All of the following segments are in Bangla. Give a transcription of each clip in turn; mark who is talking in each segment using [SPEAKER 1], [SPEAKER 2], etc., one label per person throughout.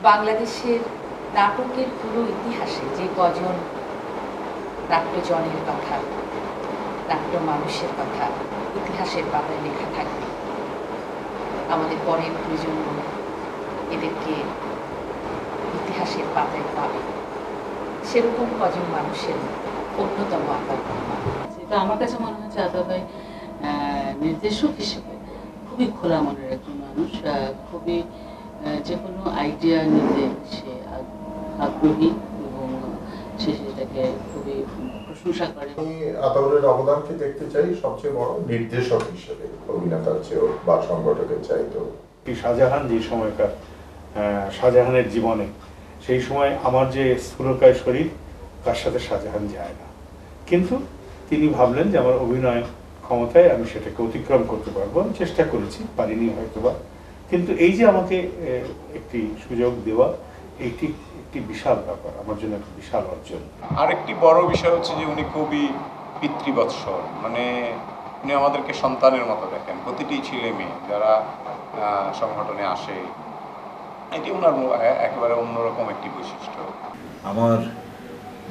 [SPEAKER 1] বাংলাদেশের নাটকের পুরো ইতিহাসে যে কজন নাট্যজনের কথা, নাট্য মানুষের কথা ইতিহাসের পাতায় লেখা থাকবে, আমাদের পরের প্রজন্ম এদেরকে ইতিহাসের পাতায় পাবে, সেরকম কজন মানুষের অন্যতম আতাউর রহমান।
[SPEAKER 2] যেটা আমার কাছে মনে হচ্ছে আতাউর ভাই নির্দেশক হিসেবে খুবই খোলা মনের একজন মানুষ, খুবই যে কোনো আইডিয়া নিতে সে আগ্রহী এবং সে সেটাকে খুবই প্রশংসা করে।
[SPEAKER 3] আমি আতাউরের অবদানকে দেখতে চাই সবচেয়ে বড় নির্দেশক হিসেবে, অভিনেতার চেয়েও বা সংগঠকের চাইতেও।
[SPEAKER 4] শাহজাহান যে সময়কার শাহজাহানের জীবনে, সেই সময় আমার যে স্থূলকায় শরীর তার সাথে শাহজাহান যায় না, কিন্তু তিনি ভাবলেন যে আমার অভিনয় ক্ষমতায় আমি সেটাকে অতিক্রম করতে পারবো। আমি চেষ্টা করেছি, পারিনি হয়তোবা, কিন্তু এই যে আমাকে একটি সুযোগ দেওয়া, এইটি একটি বিশাল ব্যাপার, আমার জন্য একটা বিশাল অর্জন।
[SPEAKER 5] আরেকটি বড় বিষয় হচ্ছে যে উনি খুবই পিতৃবৎসল, মানে উনি আমাদেরকে সন্তানের মতো দেখেন, প্রতিটি ছেলে মেয়ে যারা সংগঠনে আসে, এটি ওনার একেবারে অন্যরকম একটি বৈশিষ্ট্য।
[SPEAKER 6] আমার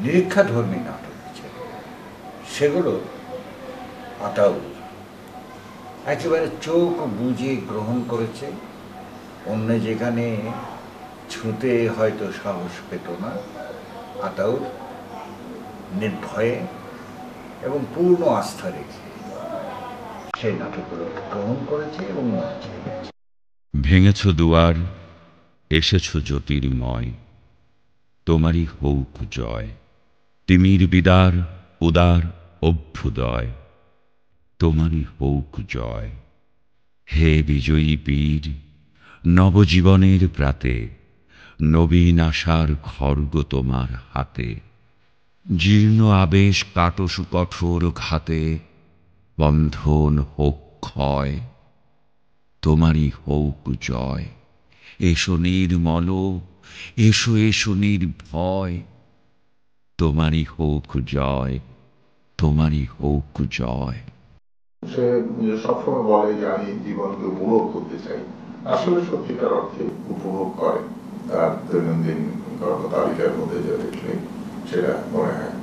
[SPEAKER 6] নিরীক্ষাধর্মী নাটক সেগুলো আতাউর একেবারে চোখ বুঝে গ্রহণ করেছে। অন্য যেখানে ছুঁতে হয়তো সাহস পেত না, আতাউর নির্ভয়ে এবং পূর্ণ আস্থা রেখে সেই নাটকগুলো গ্রহণ করেছে এবং
[SPEAKER 7] ভেঙেছ দুয়ার, এসেছ জ্যোতির্ময়, তোমারই হোক জয়। তিমির বিদার উদার অভ্যুদয়, তোমারই হোক জয়। হে বিজয়ী বীর, নবজীবনের প্রাতে, নবীন আশার খড়গ তোমার হাতে। জীর্ণ আবেশ কাটসু কঠোর ঘাতে, বন্ধন হোক ক্ষয়, তোমারই হোক জয়। এসো নির্মল, এসো এসো নির্ভয়, তোমারই হোক জয়, তোমারই হোক জয়।
[SPEAKER 3] সে সবসময় বলে যে আমি জীবনকে উপভোগ করতে চাই, আসলে সত্যিকার অর্থে উপভোগ করে। তার দৈনন্দিন কর্মতালিকার মধ্যে যা দেখলে সেটা মনে হয়।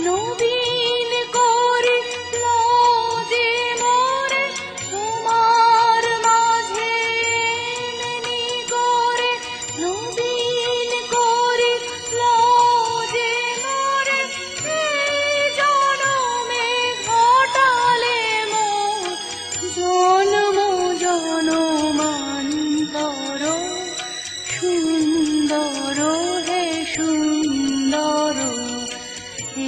[SPEAKER 8] নবীন করে লজে মোরে সুন্দর হে সুন্দর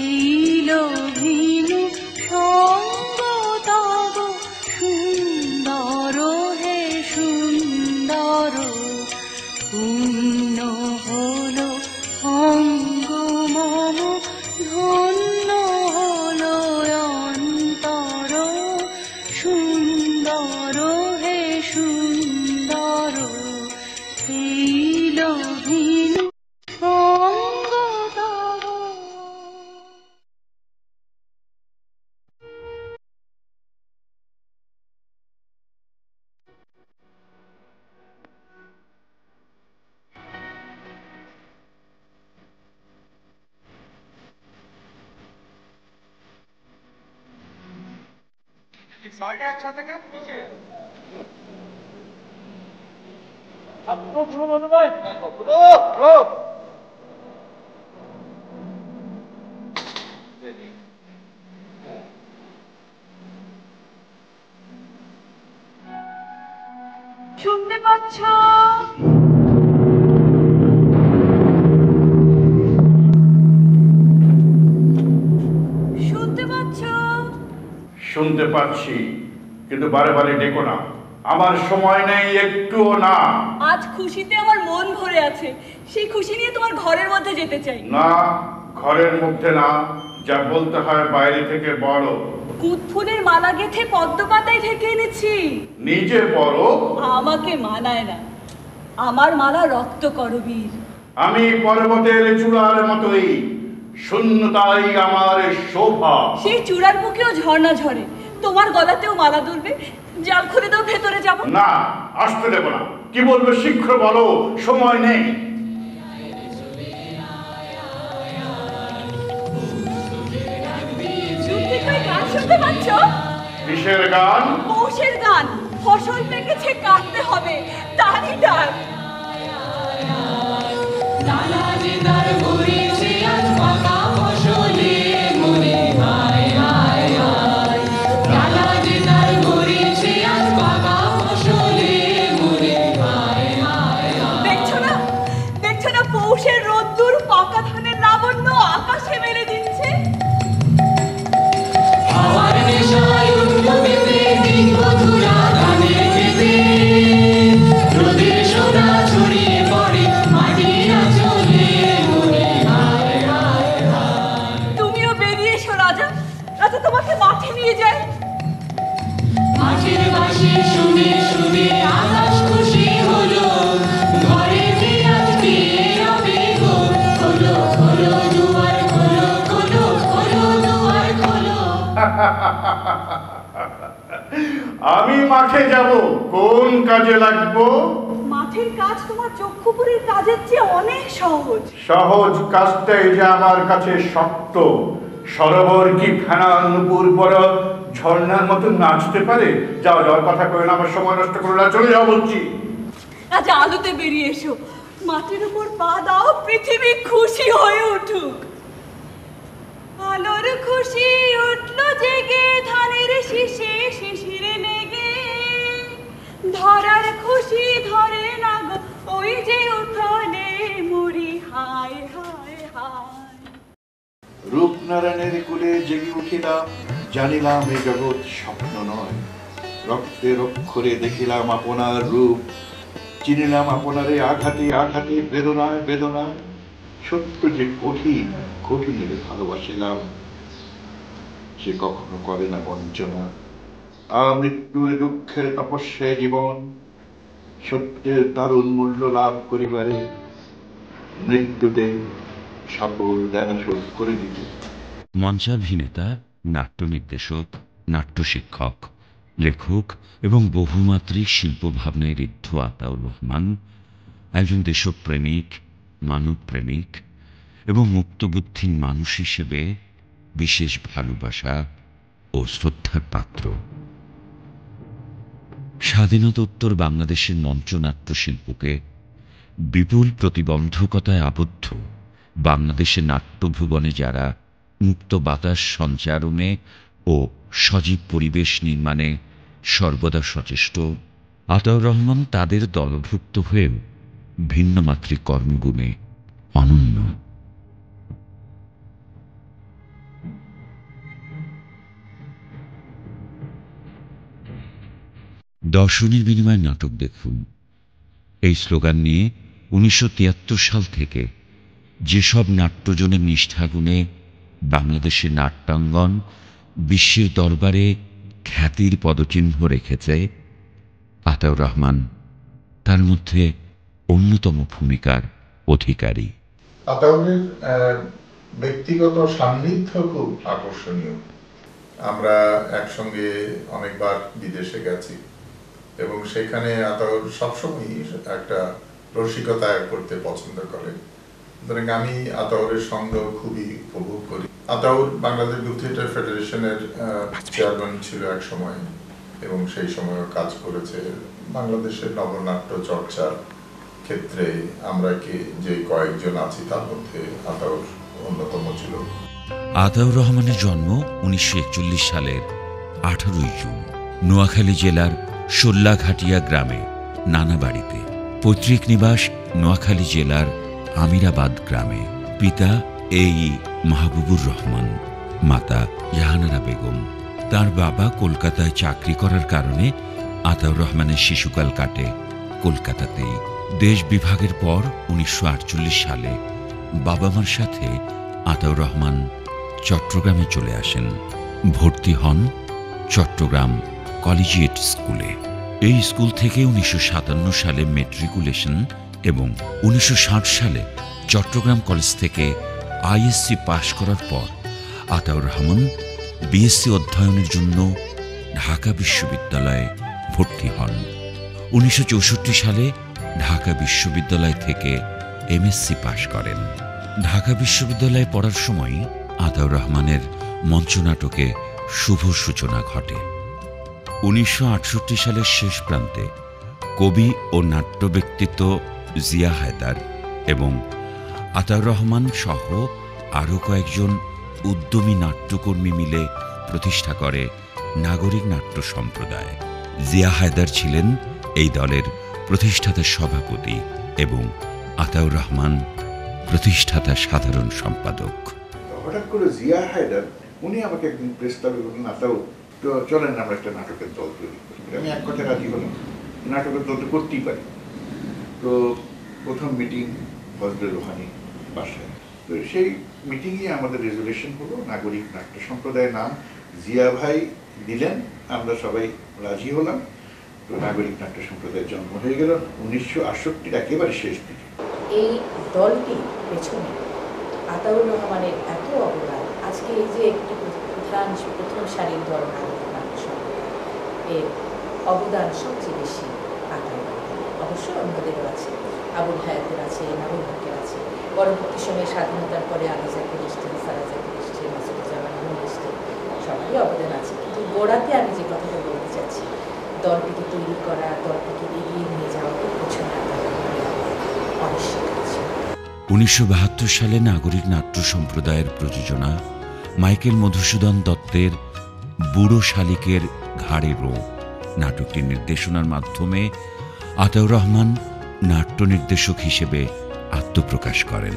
[SPEAKER 8] এইল ভিনু সঙ্গ তব সুন্দর হে সুন্দর পূর্ণ হল অঙ্গ মম ধন্য হল অন্তর সুন্দর হে সুন্দর এইল ভিনু সঙ্গ তব। শুনতে পাচ্ছ? শুনতে পাচ্ছ?
[SPEAKER 9] শুনতে পাচ্ছি, কিন্তু বারে বারে ডেকো না, আমার সময় নেই একটুও না।
[SPEAKER 8] আজ খুশিতে আমার মন ভরে আছে, সেই খুশি নিয়ে তোমার ঘরের মধ্যে যেতে চাই।
[SPEAKER 9] না, ঘরের মধ্যে না, যা বলতে হয় বাইরে থেকে বলো।
[SPEAKER 8] কুত ফুলের মালা গেঁথে পদ্ম পাতায় ঢেকে এনেছি।
[SPEAKER 9] নিজে বলো।
[SPEAKER 8] আমাকে মানায় না, আমার মালা রক্ত করবীর।
[SPEAKER 9] আমি পর্বতের চূড়ার মতোই, শূন্যতাই আমার শোভা।
[SPEAKER 8] সেই চূড়ার বুকেও ঝর্ণা ঝরে, তোমার গলাতেও মালা দুলবে। জাল খুলে দাও, ভেতরে যাব।
[SPEAKER 9] না, আসতে দেব না। কি বলবে শীঘ্র বলো, সময় নেই।
[SPEAKER 8] গান শুনতে পাচ্ছ?
[SPEAKER 9] কিসের গান?
[SPEAKER 8] পৌষের গান। ফসল পেকেছে, কাটতে হবে, তারই ডাক। দেখছো না, দেখছো না পৌষের রোদ্দুর পাকা ধানের লাবণ্য আকাশে মেলে দিচ্ছে। তুমিও বেরিয়ে এসো রাজা, রাজা তোমাকে মাঠে নিয়ে যায়। মাঠের বাঁশি শুনে শুনে আকাশ খুশি হলো, ঘরে বিরাজ বিয়ে হবে গো। খোলো খোলো দুয়ার খোলো, খোলো খোলো দুয়ার খোলো।
[SPEAKER 9] আমি মাঠে যাব, কোন কাজে লাগবো?
[SPEAKER 8] মাঠের কাজ তোমার চক্ষুপুরের কাজের চেয়ে অনেক সহজ।
[SPEAKER 9] সহজ কাজটাই যে আমার কাছে শক্ত। সরোবর কি ফেনা নুপুর পর ঝর্ণার মতো নাচতে পারে? যাও যাওয়ার কথা কই না, আমার সময় নষ্ট করো না, চলে যাও বলছি।
[SPEAKER 8] আচ্ছা, আলোতে বেরিয়ে এসো, মাটির উপর পা দাও, পৃথিবী খুশি হয়ে উঠুক। আলোর খুশি উঠলো জেগে, ধানের শীষে শিশিরে লেগে। ধরার খুশি ধরে না গো, ওই যে উঠোনে মরি হায় হায় হায়।
[SPEAKER 10] রূপনারায়ণের কুলে জেগে উঠিলাম, জানিলাম এ জগৎ স্বপ্ন নয়। রক্তের অক্ষরে দেখিলাম আপনার রূপ, চিনিলাম আপনারে আঘাতে আঘাতে, বেদনায় বেদনায়। সত্য যে কঠিন, কঠিনের ভালোবাসিলাম, সে কখনো করে না বঞ্চনা। আমৃত্যুর দুঃখের তপস্যায় জীবন, সত্যের দারুণ মূল্য লাভ করিবারে মৃত্যুতে সকল দেন শোধ করে দিতে।
[SPEAKER 7] মঞ্চাভিনেতা, নাট্য নির্দেশক, নাট্য শিক্ষক, লেখক এবং বহুমাত্রিক শিল্পভাবনায় ঋদ্ধ আতাউর রহমান একজন দেশপ্রেমিক, মানবপ্রেমিক এবং মুক্তবুদ্ধির মানুষ হিসেবে বিশেষ ভালোবাসা ও শ্রদ্ধার পাত্র। স্বাধীনতোত্তর বাংলাদেশের মঞ্চনাট্য শিল্পকে বিপুল প্রতিবন্ধকতায় আবদ্ধ বাংলাদেশের নাট্যভুবনে যারা মুক্ত বাতাস সঞ্চারণে ও সজীব পরিবেশ নির্মাণে সর্বদা সচেষ্ট, আতাউর রহমান তাদের দলভুক্ত হয়েও ভিন্নমাত্রিক কর্মগুণে অনন্য। দর্শনের বিনিময়ে নাটক দেখুন, এই স্লোগান নিয়ে 1973 সাল থেকে যেসব নাট্যজনের নিষ্ঠাগুণে বাংলাদেশের নাট্যাঙ্গন বিশ্বের দরবারে খ্যাতির পদচিহ্ন রেখেছে, আতাউর রহমান তার মধ্যে অন্যতম ভূমিকার অধিকারী।
[SPEAKER 3] আতাউরের ব্যক্তিগত সান্নিধ্য খুব আকর্ষণীয়। আমরা একসঙ্গে অনেকবার বিদেশে গেছি এবং সেখানে আতাউর সবসময়ই একটা রসিকতা করতে পছন্দ করে। সুতরাং আমি আতাউরের সঙ্গ খুবই উপভোগ করি। আতাউর বাংলাদেশ গ্রুপ থিয়েটার ফেডারেশনের চেয়ারম্যান ছিল এক সময় এবং সেই সময়ও কাজ করেছে। বাংলাদেশের নবনাট্য চর্চার ক্ষেত্রে আমরা যে কয়েকজন আছি তার মধ্যে আতাউর অন্যতম ছিল।
[SPEAKER 7] আতাউর রহমানের জন্ম 1941 সালের 18 জুন নোয়াখালী জেলার সোল্লাঘাটিয়া গ্রামে নানা বাড়িতে। পৈতৃক নিবাস নোয়াখালী জেলার আমিরাবাদ গ্রামে। পিতা এই মাহবুবুর রহমান, মাতা জাহানারা বেগম। তার বাবা কলকাতায় চাকরি করার কারণে আতাউর রহমানের শিশুকাল কাটে কলকাতাতেই। দেশ বিভাগের পর 1948 সালে বাবা মার সাথে আতাউর রহমান চট্টগ্রামে চলে আসেন। ভর্তি হন চট্টগ্রাম কলেজিয়েট স্কুলে। এই স্কুল থেকে 1957 সালে মেট্রিকুলেশন এবং 1960 সালে চট্টগ্রাম কলেজ থেকে আইএসসি পাশ করার পর আতাউর রহমান বিএসসি অধ্যয়নের জন্য ঢাকা বিশ্ববিদ্যালয়ে ভর্তি হন। 1964 সালে ঢাকা বিশ্ববিদ্যালয় থেকে এমএসসি পাশ করেন। ঢাকা বিশ্ববিদ্যালয়ে পড়ার সময় আতাউর রহমানের মঞ্চনাটকে শুভ সূচনা ঘটে। 1968 সালের শেষ প্রান্তে কবি ও নাট্য ব্যক্তিত্ব জিয়া হায়দার এবং আতাউর রহমান সহ আরও কয়েকজন উদ্যমী নাট্যকর্মী মিলে প্রতিষ্ঠা করে নাগরিক নাট্য সম্প্রদায়। জিয়া হায়দার ছিলেন এই দলের প্রতিষ্ঠাতা সভাপতি এবং আতাউর রহমান প্রতিষ্ঠাতা সাধারণ সম্পাদক।
[SPEAKER 10] হঠাৎ করে জিয়া হায়দার উনি আমাকে একদিন প্রেস ক্লাবে বললেন, আতাউর তো চলেন আমরা একটা নাটকের দল তৈরি করি। আমি এক কথা রাজি হলাম, নাটকের দল তো করতেই পারি। তো প্রথম মিটিং ফজলে রোহানি বাসায়। তো সেই মিটিংয়ে আমাদের রেজুলেশন হলো নাগরিক নাট্য সম্প্রদায়ের নাম জিয়া ভাই দিলেন, আমরা সবাই রাজি হলাম। তো নাগরিক নাট্য সম্প্রদায়ের জন্ম হয়ে গেল 1968 একেবারে শেষ দিকে।
[SPEAKER 1] এই দলটি পেছনে আতাউর রহমানের এত অবদান, আজকে এই যে একটি প্রথম সারির দল নাগরিক নাট্য সম্প্রদায়, এর অবদান সবচেয়ে বেশি আতাউর। অবশ্যই অন্যদেরও আছে, আবুল হায়াতের আছে, নাবুল হকের আছে। পরবর্তী সময়ে স্বাধীনতার পরে আলী জাকির ইস্টেন, সারা জাকির ইস্টেন, মাসুদুজ্জামান আহমদ ইস্টেন, সবারই অবদান আছে। কিন্তু গোড়াতে আমি যে কথাটা বলতে চাচ্ছি, দলটিকে তৈরি করা, দলটিকে এগিয়ে নিয়ে যাওয়া পেছনে অবশ্যই আছে।
[SPEAKER 7] 1972 সালে নাগরিক নাট্য সম্প্রদায়ের প্রযোজনা মাইকেল মধুসূদন দত্তের বুড়ো শালিকের ঘাড়ে রো নাটকটির নির্দেশনার মাধ্যমে আতাউর রহমান নাট্য নির্দেশক হিসেবে আত্মপ্রকাশ করেন।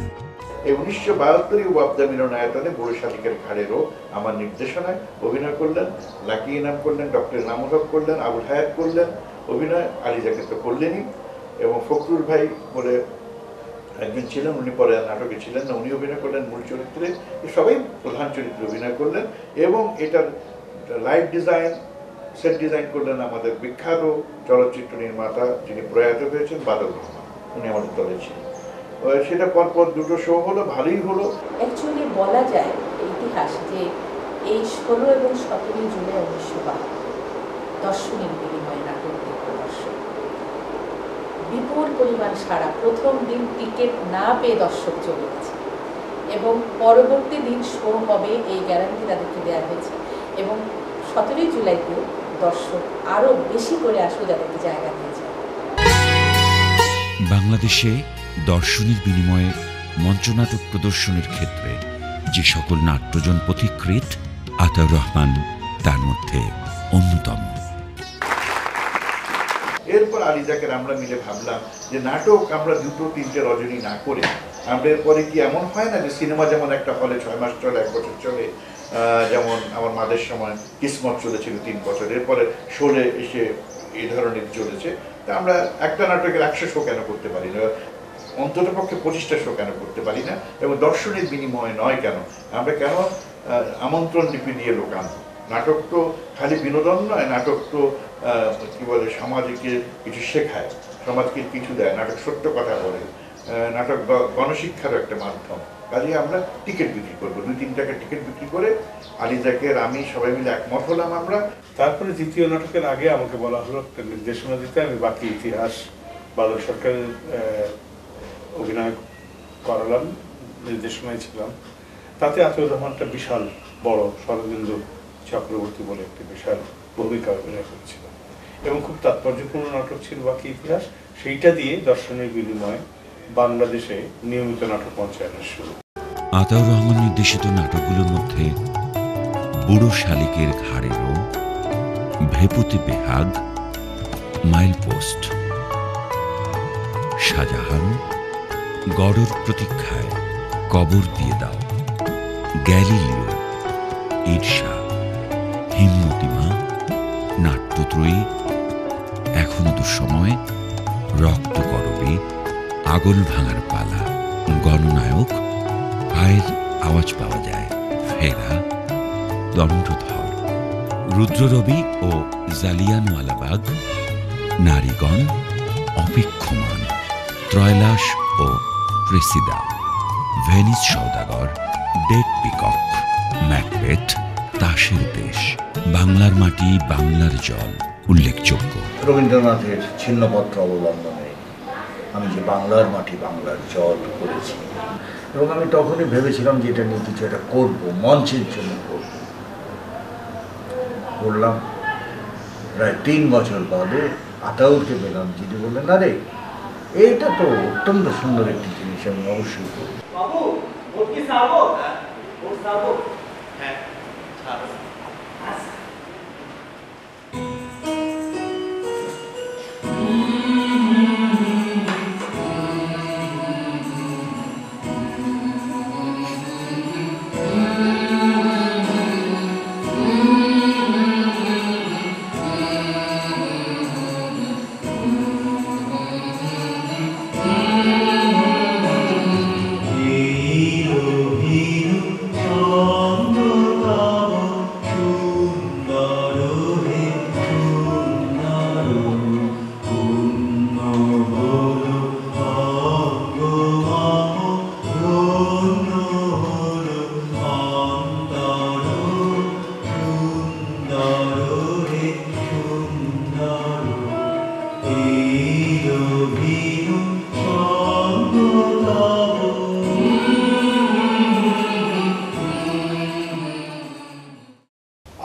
[SPEAKER 10] এই 1972 ওয়াবদা মিলনায়তনে বুড়ো শালিকের ঘাড়েরও আমার নির্দেশনায় অভিনয় করলেন। লাকি ইনাম করলেন, ডক্টর নামুল হক করলেন, আবুল হায়াত করলেন অভিনয়, আলী জাকির তো করলেনই, এবং ফখরুল ভাই বলে একজন ছিলেন, উনি পরে নাটকে ছিলেন না, উনি অভিনয় করলেন মূল চরিত্রে। সবাই প্রধান চরিত্রে অভিনয় করলেন এবং এটার লাইট ডিজাইন, সেট ডিজাইন করলেন আমাদের বিখ্যাত চলচ্চিত্র নির্মাতা যিনি প্রয়াত হয়েছেন বাদল রহমান, উনি আমাদের দলে ছিলেন। সেটা পরপর দুটো শো হলো, ভালোই হলো।
[SPEAKER 1] অ্যাকচুয়ালি বলা যায় ইতিহাস যে এই 16 এবং 17 জুলাই 1972 দর্শনের বিনিময়ে নাটক প্রদর্শন, বিপুল পরিমাণ সারা। প্রথম দিন টিকিট না পেয়ে দর্শক চলে গেছে এবং পরবর্তী দিন শো হবে এই গ্যারান্টি তাদেরকে দেওয়া হয়েছে এবং 17 জুলাইতে দর্শক আরও বেশি করে আসলে যাদেরকে জায়গা দিয়েছে।
[SPEAKER 7] বাংলাদেশে দর্শনের বিনিময়ে মঞ্চনাটক প্রদর্শনের ক্ষেত্রে যে সকল নাট্যজন পথিকৃৎ, আতাউর রহমান তার মধ্যে অন্যতম।
[SPEAKER 10] এরপর আলী জাকের আমরা মিলে ভাবলাম যে নাটক আমরা 2-3টে রজনী না করে আমরা এরপরে কি এমন হয় না যে সিনেমা যেমন একটা হলে 6 মাস চলে, 1 বছর চলে, যেমন আমার মাদের সময় কিসমত চলেছিল 3 বছর, এরপরে শোলে এসে এই ধরনের চলেছে, তা আমরা একটা নাটকের 100 শো কেন করতে পারি না, অন্তত পক্ষে 25টা শো কেন করতে পারি না, এবং দর্শনের বিনিময়ে নয় কেন, আমরা কেন আমন্ত্রণ লিপি দিয়ে লোক আনবো? নাটক তো খালি বিনোদন নয়, নাটক তো কি বলে সমাজকে কিছু শেখায়, সমাজকে কিছু দেয়, নাটক সত্য কথা বলে, নাটক গণশিক্ষারও একটা মাধ্যম। কাজে আমরা টিকিট বিক্রি করবো, 2-3 টাকা টিকিট বিক্রি করে আলী জাকের আমি সবাই মিলে একমত হলাম আমরা।
[SPEAKER 4] তারপরে দ্বিতীয় নাটকের আগে আমাকে বলা হলো একটা নির্দেশনা দিতে, আমি বাকি ইতিহাস বাদল সরকারের অভিনয় করালাম, নির্দেশনায় ছিলাম। তাতে আতিউর রহমানটা বিশাল বড় শরদিন্দু চক্রবর্তী বলে একটি বিশাল ভূমিকা অভিনয় করেছিল এবং খুব তাৎপর্যপূর্ণ নাটক ছিল বাকি ইতিহাস। সেইটা দিয়ে দর্শনের বিনিময়ে বাংলাদেশে নিয়মিত নাটক মঞ্চায়নের শুরু।
[SPEAKER 7] আতাউর রহমান নির্দেশিত নাটকগুলোর মধ্যে বুড়ো শালিকের ঘাড়েরও, ভেপুতি বেহাগ, মাইলপোস্ট, শাহজাহান, গড়র প্রতীক্ষায়, কবর দিয়ে দাও, গ্যালিলিও, ঈর্ষা, হিমমতিমা, নাট্যত্রয়ী, এখনো দুঃসময়, রক্ত করবে, আগল ভাঙার পালা, গণনায়ক, পায়ের আওয়াজ পাওয়া যায়, ফেরা, দণ্ডধর, রুদ্ররবি ও জালিয়ানওয়ালাবাগ, নারীগণ, অপেক্ষমান, ত্রয়লাস ও প্রেসিদা, ভেনিস সওদাগর, ডেড পিকক, ম্যাকবেথ, তাসের দেশ, বাংলার মাটি বাংলার জল উল্লেখযোগ্য।
[SPEAKER 6] রবীন্দ্রনাথের ছিন্নপত্র অবলম্বনে আমি যে বাংলার মাটি বাংলার জল করেছি, এবং আমি তখনই ভেবেছিলাম যে এটা নিয়ে কিছু একটা করবো, মঞ্চের জন্য করলাম। প্রায় 3 বছর বাদে আতাউরকে পেলাম, যিনি বললেন আরে এইটা তো অত্যন্ত সুন্দর একটি জিনিস, আমি অবশ্যই করব।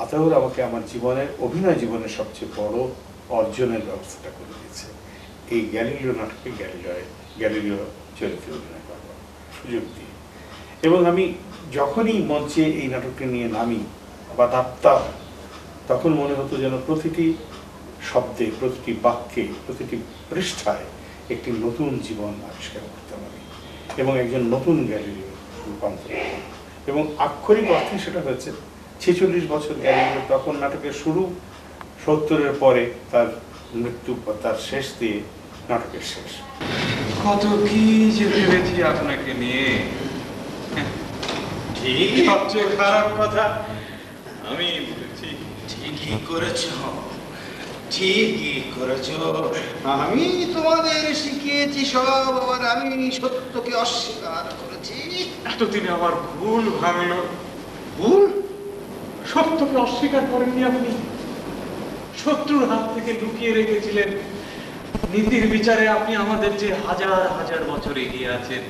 [SPEAKER 4] আতাউর আমাকে আমার জীবনের অভিনয় জীবনের সবচেয়ে বড় অর্জনের ব্যবস্থাটা করে দিয়েছে, এই গ্যালিলিও নাটকে গ্যালিলিও চরিত্রে অভিনয় করবার সুযোগ দিয়ে। এবং আমি যখনই মঞ্চে এই নাটকটি নিয়ে নামি বা নামতাম, তখন মনে হতো যেন প্রতিটি শব্দে, প্রতিটি বাক্যে, প্রতিটি পৃষ্ঠায় একটি নতুন জীবন আবিষ্কার করতে পারি এবং একজন নতুন গ্যালিলিও রূপান্তর। এবং আক্ষরিক অর্থে সেটা হয়েছে 46 বছর গ্যালিলিও, তখন নাটকের শুরু, 70-এর পরে তার মৃত্যু, তার শেষ দিয়ে নাটকের শেষ।
[SPEAKER 11] কত কি যে ভেবেছি আপনাকে নিয়ে। ঠিক সবচেয়ে খারাপ কথা আমি বলেছি।
[SPEAKER 12] ঠিকই করেছ, ঠিকই করেছ। আমি তোমাদের শিখিয়েছি সব, আবার আমি সত্যকে অস্বীকার করেছি।
[SPEAKER 11] এতদিনে আমার ভুল ভাঙল।
[SPEAKER 12] ভুল?
[SPEAKER 11] সত্যকে অস্বীকার করেননি আপনি, শত্রুর হাত থেকে লুকিয়ে রেখেছিলেন। নীতির বিচারে আপনি আমাদের যে হাজার হাজার বছর এগিয়ে আছেন।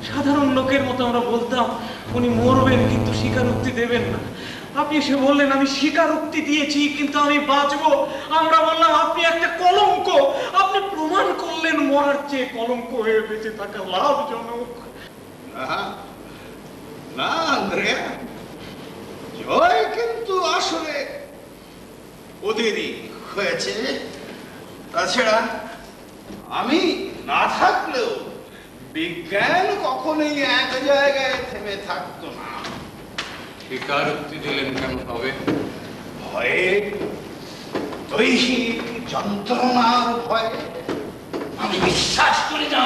[SPEAKER 11] সাধারণ লোকের মতো আমরা বলতাম উনি মরবেন কিন্তু স্বীকারোক্তি দেবেন না। আপনি এসে বললেন আমি স্বীকারোক্তি দিয়েছি কিন্তু আমি বাঁচবো। আমরা বললাম আপনি একটা কলঙ্ক। আপনি প্রমাণ করলেন মরার চেয়ে কলঙ্ক হয়ে বেঁচে থাকা লাভজনক।
[SPEAKER 12] না আন্দ্রেয়া, জয় কিন্তু আসলে ওদেরই হয়েছে। তাছাড়া আমি না থাকলেও বিজ্ঞান কখনোই এক জায়গায় থেমে থাকতো না।
[SPEAKER 11] স্বীকারোক্তি দিলেন কেন হবে?
[SPEAKER 12] ভয়ে, দৈহিক যন্ত্রণার ভয়ে। আমি বিশ্বাস করি না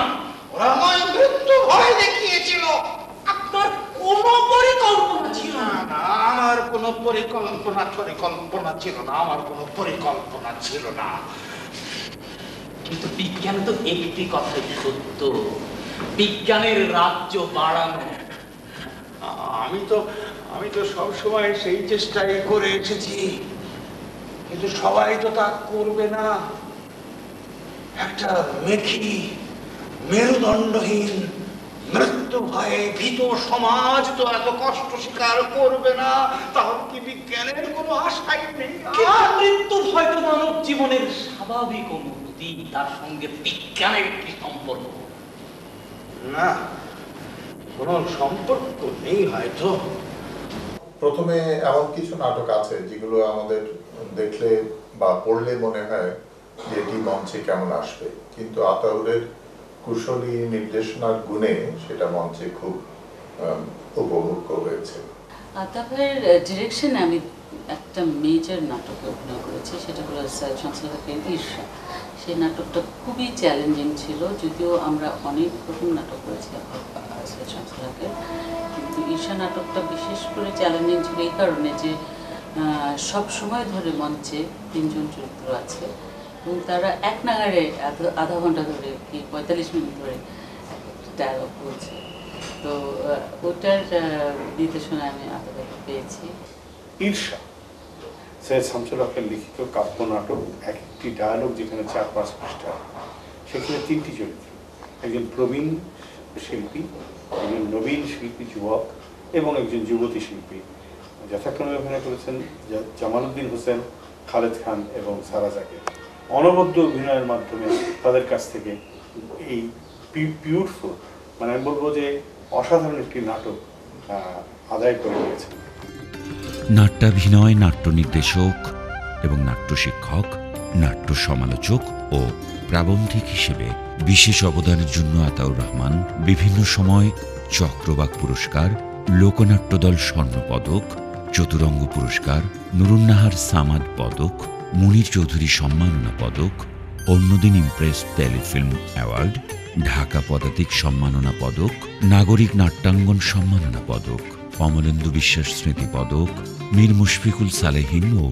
[SPEAKER 12] ওরা আমায় মৃত্যু ভয় দেখিয়েছিল।
[SPEAKER 13] আপনার কোনো পরিকল্পনা ছিল না?
[SPEAKER 12] না, আমার কোনো পরিকল্পনা ছিল না, আমার কোনো পরিকল্পনা ছিল না।
[SPEAKER 13] কিন্তু বিজ্ঞান তো একটি কথাই সত্য, বিজ্ঞানের রাজ্য বাড়ানো।
[SPEAKER 12] আমি তো সবসময় সেই চেষ্টাই করে এসেছি, কিন্তু সবাই তো তা করবে না। একটা মেরুদণ্ডহীন মৃত্যু ভয়ে ভীত সমাজ তো এত কষ্ট স্বীকার করবে না। তাহলে কি বিজ্ঞানের কোনো আশাই নেই?
[SPEAKER 13] মৃত্যু ভয় তো মানব জীবনের স্বাভাবিক অনুভূতি, তার সঙ্গে বিজ্ঞানের কি সম্পর্ক?
[SPEAKER 12] না, কোনো সম্পর্ক নেই হয়তো।
[SPEAKER 3] প্রথমে এমন কিছু নাটক আছে যেগুলো আমাদের দেখলে বা পড়লে মনে হয় যে এটি মঞ্চে কেমন আসবে, কিন্তু আতাউরের কুশলী নির্দেশনার গুণে সেটা মঞ্চে খুব উপভোগ্য হয়েছে।
[SPEAKER 2] আতাউরের ডিরেকশনে আমি একটা মেজর নাটকে অভিনয় করেছি, সেটা হলো সৈয়দ শামসুল হকের ঈর্ষা। সেই নাটকটা খুবই চ্যালেঞ্জিং ছিল, যদিও আমরা অনেক রকম নাটক করেছি সৈয়দ শামসুল হকের, কিন্তু ঈর্ষা নাটকটা বিশেষ করে চ্যালেঞ্জিং ছিল এই কারণে যে সব সময় ধরে মঞ্চে 3 জন চরিত্র আছে এবং তারা এক নাগাড়ে আধা ঘন্টা ধরে কি 45 মিনিট ধরে ডায়লগ বলছে। তো ওটার নির্দেশনা আমি আতাউরকে পেয়েছি।
[SPEAKER 4] ঈর্ষা সৈয়দ শামসুল হকের লিখিত কাব্য নাটক, একটি ডায়ালগ যেখানে 4-5 পৃষ্ঠা, সেখানে 3টি চরিত্র, একজন প্রবীণ শিল্পী, একজন নবীন শিল্পী যুবক এবং একজন যুবতী শিল্পী। যথাক্রমে অভিনয় করেছেন জামালউদ্দিন হোসেন, খালেদ খান এবং সারা জাকির। অনবদ্য অভিনয়ের মাধ্যমে তাদের কাছ থেকে এই পিউরফুল, মানে আমি বলবো যে অসাধারণ একটি নাটক আদায় করে নিয়েছেন।
[SPEAKER 7] নাট্যাভিনয়, নাট্য নির্দেশক এবং নাট্য শিক্ষক, নাট্য সমালোচক ও প্রাবন্ধিক হিসেবে বিশেষ অবদানের জন্য আতাউর রহমান বিভিন্ন সময় চক্রবাক পুরস্কার, লোকনাট্য দল স্বর্ণ পদক, চতুরঙ্গ পুরস্কার, নুরুন্নাহার সামাদ পদক, মুনির চৌধুরী সম্মাননা পদক, অন্যদিন ইমপ্রেস টেলিফিল্ম অ্যাওয়ার্ড, ঢাকা পদাতিক সম্মাননা পদক, নাগরিক নাট্যাঙ্গন সম্মাননা পদক, অমলেন্দু বিশ্বাস স্মৃতি পদক, মীর মুশফিকুল সালেহীন ও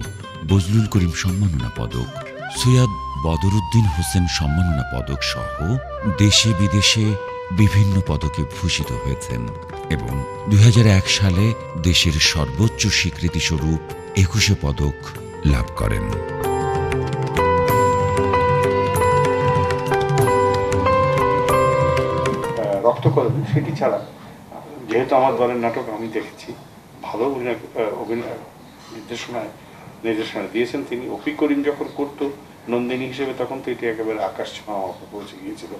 [SPEAKER 7] বজলুল করিম সম্মাননা পদক, সৈয়দ বদরুদ্দিন হোসেন সম্মাননা পদক সহ দেশে বিদেশে বিভিন্ন পদকে ভূষিত হয়েছেন এবং 2001 সালে দেশের সর্বোচ্চ স্বীকৃতিস্বরূপ 21 পদক লাভ করেন।
[SPEAKER 4] রক্তকরবী, সেটি ছাড়া যেহেতু আমার দলের নাটক আমি দেখেছি, ভালো অভিনয় নির্দেশনা দিয়েছেন তিনি। অপি করিম যখন করতো নন্দিনী হিসেবে, তখন তো এটি একেবারে আকাশ ছোঁয়া পৌঁছে গিয়েছিল,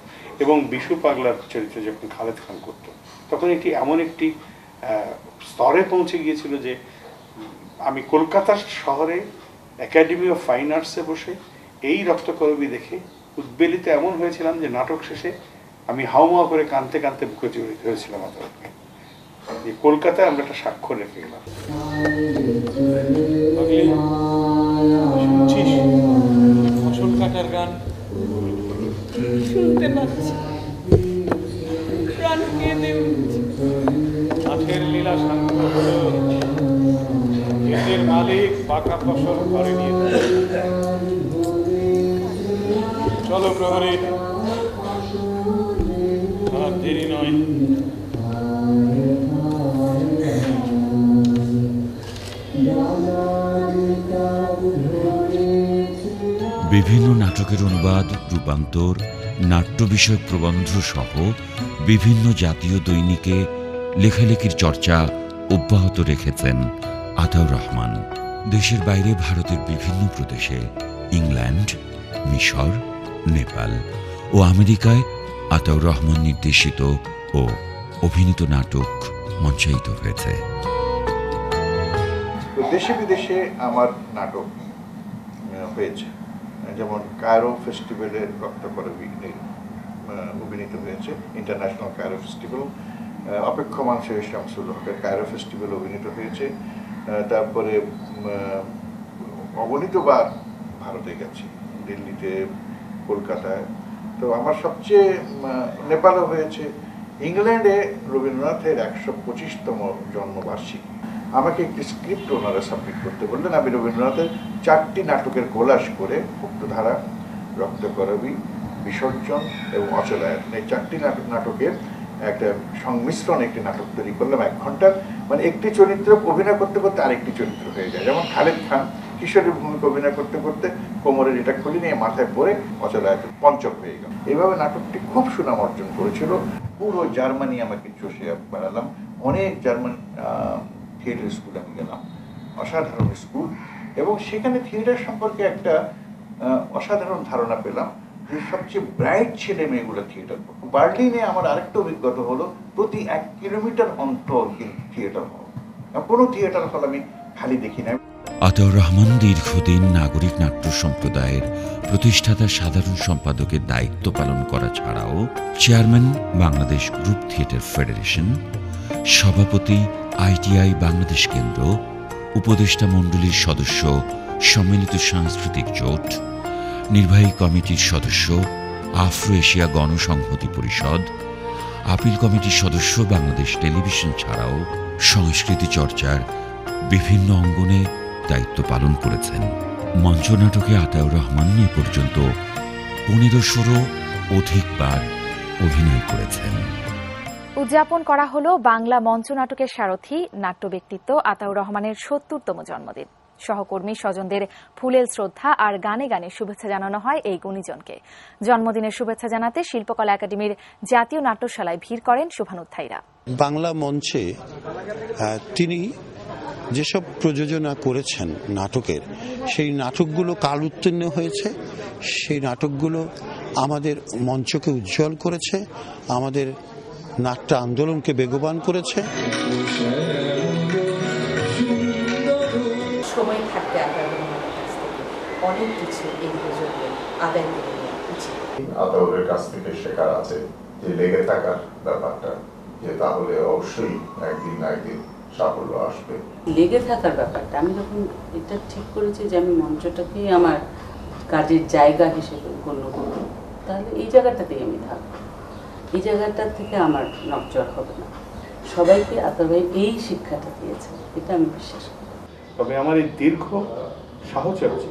[SPEAKER 4] এবং বিশু পাগলার চরিত্রে যখন খালেদ খান করত, তখন এটি এমন একটি স্তরে পৌঁছে গিয়েছিল যে আমি কলকাতার শহরে একাডেমি অফ ফাইন আর্টসে বসে এই রক্তকরবী দেখে উদ্বেলিত এমন হয়েছিলাম যে নাটক শেষে আমি হাউমাউ করে কাঁদতে কাঁদতে বুকে জড়িত হয়েছিলাম আতাউরকে। যে কলকাতায় আমরা একটা স্বাক্ষর রেখে গেলাম।
[SPEAKER 11] শুনছিস ফসল কাটার গান?
[SPEAKER 8] শুনতে পাচ্ছি, প্রাণ কেঁদে উঠছে।
[SPEAKER 4] মাঠের লীলা শান্ত হলো, ক্ষেতের মালিক পাকা ফসল ঘরে নিয়ে যায়। চলো প্রহরী, আর দেরি নয়।
[SPEAKER 7] বিভিন্ন নাটকের অনুবাদ, রূপান্তর, নাট্য বিষয়ক প্রবন্ধ সহ বিভিন্ন জাতীয় দৈনিকে লেখালেখির চর্চা অব্যাহত রেখেছেন আতাউর রহমান। দেশের বাইরে ভারতের বিভিন্ন প্রদেশে, ইংল্যান্ড, মিশর, নেপাল ও আমেরিকায় আতাউর রহমান নির্দেশিত ও অভিনীত নাটক মঞ্চায়িত হয়েছে।
[SPEAKER 10] দেশে বিদেশে আমার নাটক হয়েছে, যেমন কায়রো ফেস্টিভ্যালের রক্তকরবী অভিনীত হয়েছে, ইন্টারন্যাশনাল কায়রো ফেস্টিভ্যাল। অপেক্ষমান শেখ শামসুল হকের কায়রো ফেস্টিভ্যাল অভিনীত হয়েছে। তারপরে অগণিতবার ভারতে গেছি, দিল্লিতে, কলকাতায়। তো আমার সবচেয়ে নেপালও হয়েছে। ইংল্যান্ডে রবীন্দ্রনাথের 125তম জন্মবার্ষিকী, আমাকে একটি স্ক্রিপ্ট ওনারা সাবমিট করতে বললেন। আমি রবীন্দ্রনাথের 4টি নাটকের কোলাজ করে মুক্তধারা, রক্তকরবী, বিসর্জন এবং অচলায়তন, এই 4টি নাটকের একটা সংমিশ্রণ একটি নাটক তৈরি করলাম 1 ঘন্টার। মানে একটি চরিত্র অভিনয় করতে করতে আরেকটি চরিত্র হয়ে যায়। যেমন খালেদ খান কিশোরীর ভূমিকা অভিনয় করতে করতে কোমরের এটা খুলে নিয়ে মাথায় পরে অচলায়তন পঞ্চক হয়ে গেল। এইভাবে নাটকটি খুব সুনাম অর্জন করেছিল। পুরো জার্মানি আমাকে চষে বেড়ালাম, অনেক জার্মান থিয়েটার স্কুল আমি গেলাম, অসাধারণ স্কুল। এবং সেখানে থিয়েটার সম্পর্কে একটা অসাধারণ ধারণা পেলাম যে সবচেয়ে ব্রাইট ছেলে মেয়েগুলো থিয়েটার করতো। বার্লিনে আমার আরেকটা অভিজ্ঞতা হলো, প্রতি 1 কিলোমিটার অন্তর কিন্তু থিয়েটার হল। কোনো থিয়েটার হল আমি খালি দেখি না।
[SPEAKER 7] আতাউর রহমান দীর্ঘদিন নাগরিক নাট্য সম্প্রদায়ের প্রতিষ্ঠাতা সাধারণ সম্পাদকের দায়িত্ব পালন করা ছাড়াও chairman Bangladesh group theatre federation, সভাপতি ITI বাংলাদেশ কেন্দ্র, উপদেষ্টা মণ্ডলীর সদস্য সম্মিলিত সাংস্কৃতিক জোট, নির্বাহী কমিটির সদস্য আফ্রো এশিয়া গণসংহতি পরিষদ, আপিল কমিটির সদস্য বাংলাদেশ টেলিভিশন ছাড়াও সংস্কৃতি চর্চার বিভিন্ন অঙ্গনে দায়িত্ব পালন করেছেন। মঞ্চনাটকে আতাউর রহমান এ পর্যন্ত 1500 অধিকবার অভিনয় করেছেন।
[SPEAKER 14] উদযাপন করা হলো বাংলা মঞ্চনাটকের সারথি নাট্য ব্যক্তিত্ব আতাউর রহমানের ৭০তম জন্মদিন। সহকর্মী স্বজনদের ফুলেল শ্রদ্ধা আর গানে গানে শুভেচ্ছা জানানো হয় এই গুণীজনকে। জন্মদিনের শুভেচ্ছা জানাতে শিল্পকলা একাডেমির জাতীয় নাট্যশালায় ভিড় করেন শুভানুধ্যায়ীরা।
[SPEAKER 15] বাংলা মঞ্চে তিনি যেসব প্রযোজনা করেছেন নাটকের, সেই নাটকগুলো কাল উত্তীর্ণ হয়েছে। সেই নাটকগুলো আমাদের মঞ্চকে উজ্জ্বল করেছে, আমাদের নাট্য আন্দোলনকে বেগবান করেছে।
[SPEAKER 1] সময় থাকতে অনেক কিছু এই প্রজন্মে আদায় করে নেওয়া উচিত।
[SPEAKER 3] আতাউরের কাছ থেকে শেখার আছে যে লেগে থাকার ব্যাপারটা, যে তাহলে অবশ্যই একদিন না একদিন সাফল্য আসবে।
[SPEAKER 2] লেগে থাকার ব্যাপারটা, আমি যখন এটা ঠিক করেছি যে আমি মঞ্চটাকেই আমার কাজের জায়গা হিসেবে গণ্য করব, তাহলে এই জায়গাটাতেই আমি থাকবো, এই জায়গাটা থেকে আমার নকচর হবে না। সবাইকে আতাউর ভাই এই শিক্ষাটা দিয়েছে, এটা আমি বিশ্বাস করি।
[SPEAKER 4] তবে আমার এই দীর্ঘ সাহচর্য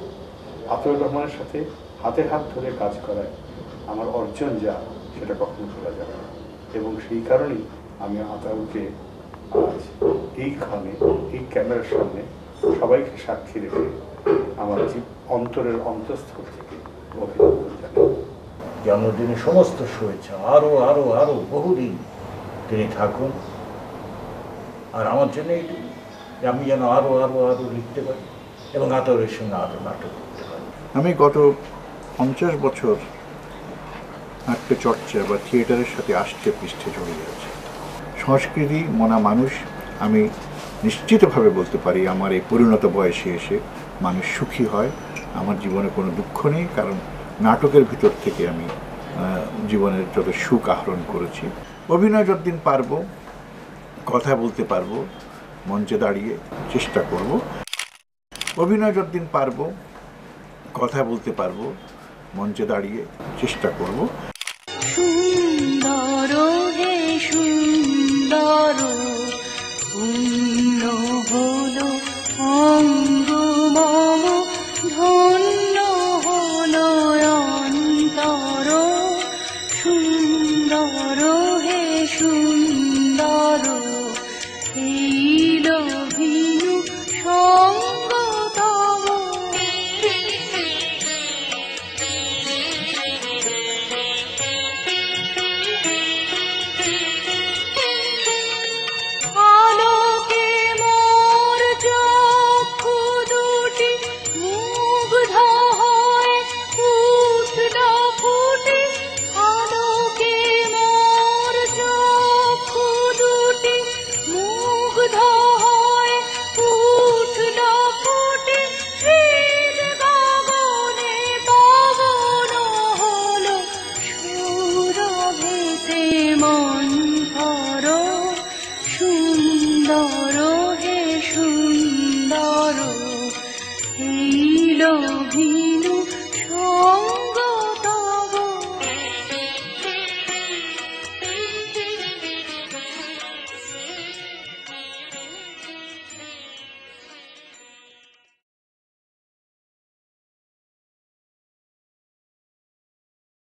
[SPEAKER 4] আতাউর রহমানের সাথে হাতে হাত ধরে কাজ করায় আমার অর্জন যা, সেটা কখনো ভোলা যাবে না। এবং সেই কারণেই আমি আতাউরকে আজ এইখানে এই ক্যামেরার সামনে সবাইকে সাক্ষী রেখে আমার অন্তরের অন্তঃস্থল থেকে অভিনন্দন জানাই।
[SPEAKER 6] জন্মদিনে সমস্ত শুভেচ্ছা, আরো আরো আরো বহুদিন তিনি থাকুন। আর আমার জন্য আমি যেন আরো আরো আরো লিখতে পারি এবং আতাউরের সঙ্গে আরো নাটক করতে পারি।
[SPEAKER 10] আমি গত 50 বছর নাট্য চর্চা বা থিয়েটারের সাথে আষ্টে পৃষ্ঠে জড়িয়ে আছে। সংস্কৃতি মনা মানুষ, আমি নিশ্চিতভাবে বলতে পারি আমার এই পরিণত বয়সে এসে মানুষ সুখী হয়। আমার জীবনে কোনো দুঃখ নেই, কারণ নাটকের ভিতর থেকে আমি জীবনের যত সুখ আহরণ করেছি। অভিনয় যতদিন পারবো, কথা বলতে পারবো, মঞ্চে দাঁড়িয়ে চেষ্টা করব। অভিনয় যতদিন পারবো, কথা বলতে পারবো, মঞ্চে দাঁড়িয়ে চেষ্টা করব।
[SPEAKER 8] সুন্দর হে সুন্দর পূর্ণ হলো অঙ্গ মম, ধন্য হলো অন্তর। সুন্দর হে সুন্দর